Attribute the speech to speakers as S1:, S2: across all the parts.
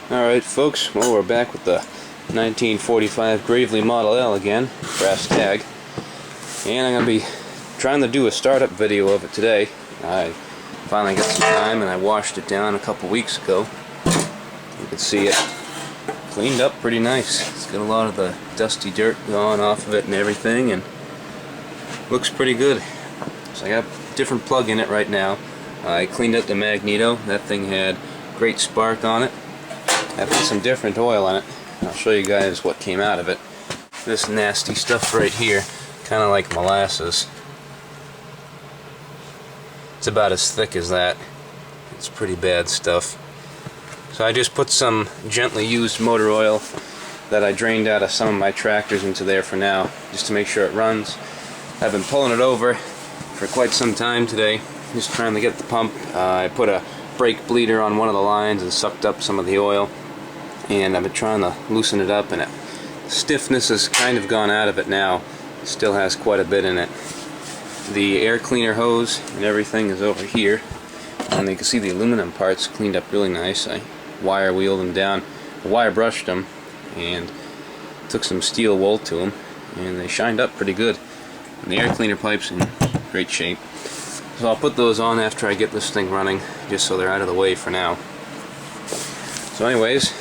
S1: Alright folks, well we're back with the 1945 Gravely Model L again, brass tag, and I'm going to be trying to do a startup video of it today. I finally got some time and I washed it down a couple weeks ago. You can see it cleaned up pretty nice. It's got a lot of the dusty dirt gone off of it and everything, and looks pretty good. So I got a different plug in it right now. I cleaned up the magneto. That thing had great spark on it. I put some different oil in it. I'll show you guys what came out of it. This nasty stuff right here, kind of like molasses. It's about as thick as that. It's pretty bad stuff. So I just put some gently used motor oil that I drained out of some of my tractors into there for now, just to make sure it runs. I've been pulling it over for quite some time today, just trying to get the pump. I put a brake bleeder on one of the lines and sucked up some of the oil, and I've been trying to loosen it up, and the stiffness has kind of gone out of it now. It still has quite a bit in it. The air cleaner hose and everything is over here, and you can see the aluminum parts cleaned up really nice. I wire wheeled them down, wire brushed them, and took some steel wool to them, and they shined up pretty good. And the air cleaner pipes in great shape. So I'll put those on after I get this thing running, just so they're out of the way for now. So anyways,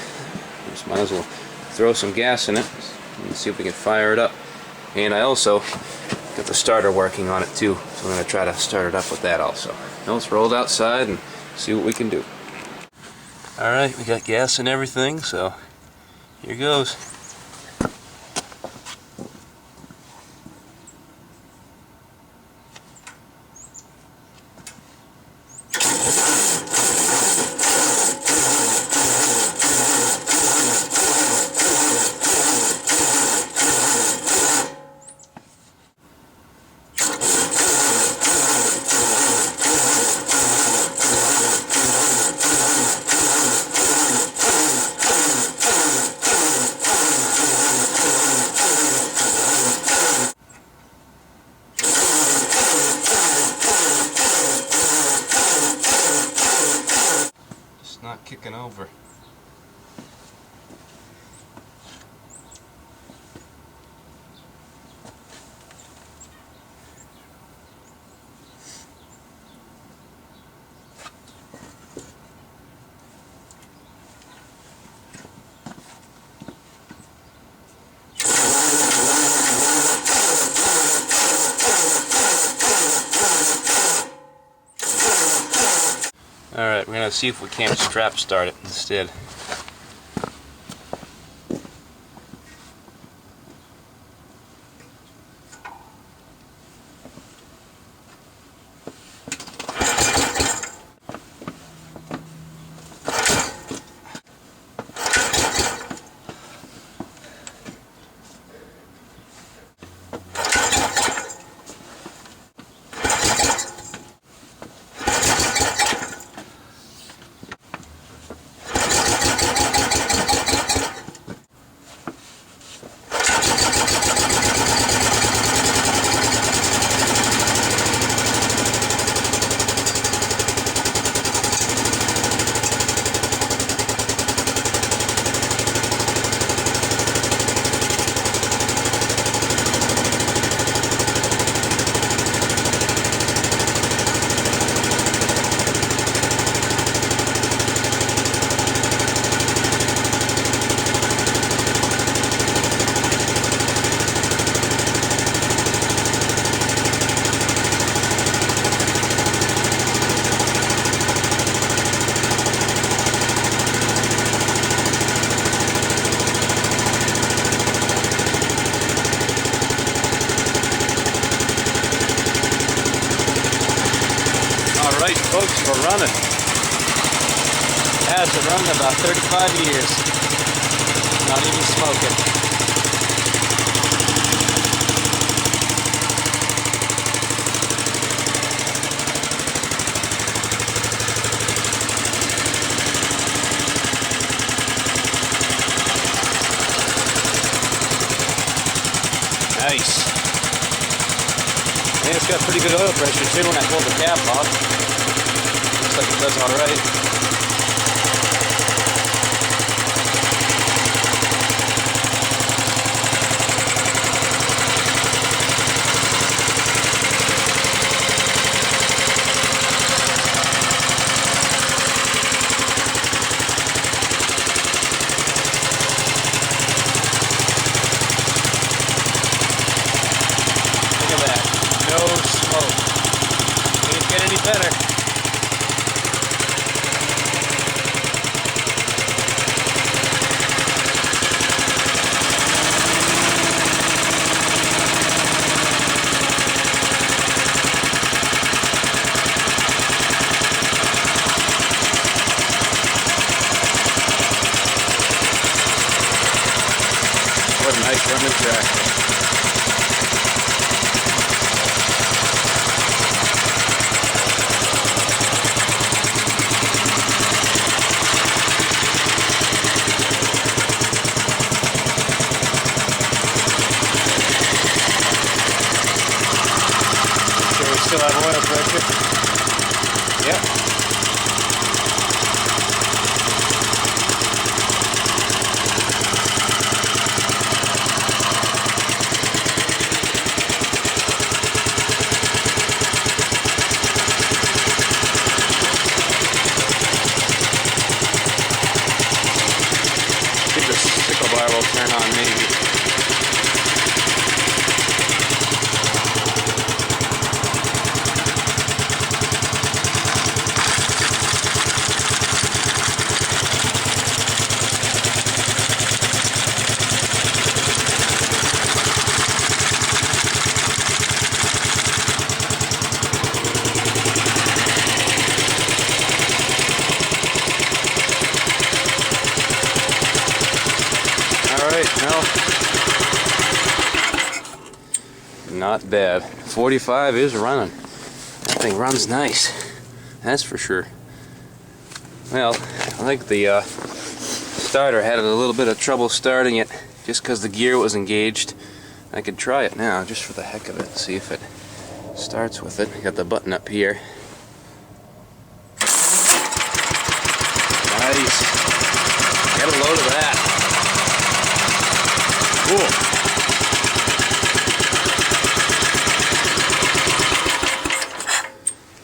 S1: just might as well throw some gas in it and see if we can fire it up. And I also got the starter working on it too, so I'm going to try to start it up with that also. Now let's roll it outside and see what we can do. Alright, we got gas and everything, so here goes. Not kicking over. Alright, we're going to see if we can't strap start it instead. Alright folks, we're running. It has been running about 35 years. Not even smoking. Nice. And it's got pretty good oil pressure too when I pull the cap off. Looks like it does alright. nice running tractor. Sure we still have oil pressure? Yep. The sickle bar will turn on maybe. Alright, well, not bad. 45 is running. That thing runs nice. That's for sure. Well, I think the starter had a little bit of trouble starting it just because the gear was engaged. I could try it now just for the heck of it, see if it starts with it. I got the button up here. Nice. Get a load of that. Cool.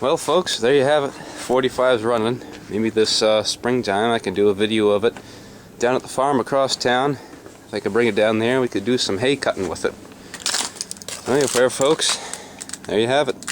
S1: Well folks, there you have it. 45's running. Maybe this springtime I can do a video of it down at the farm across town. If I could bring it down there, we could do some hay cutting with it. Anyway, folks, there you have it.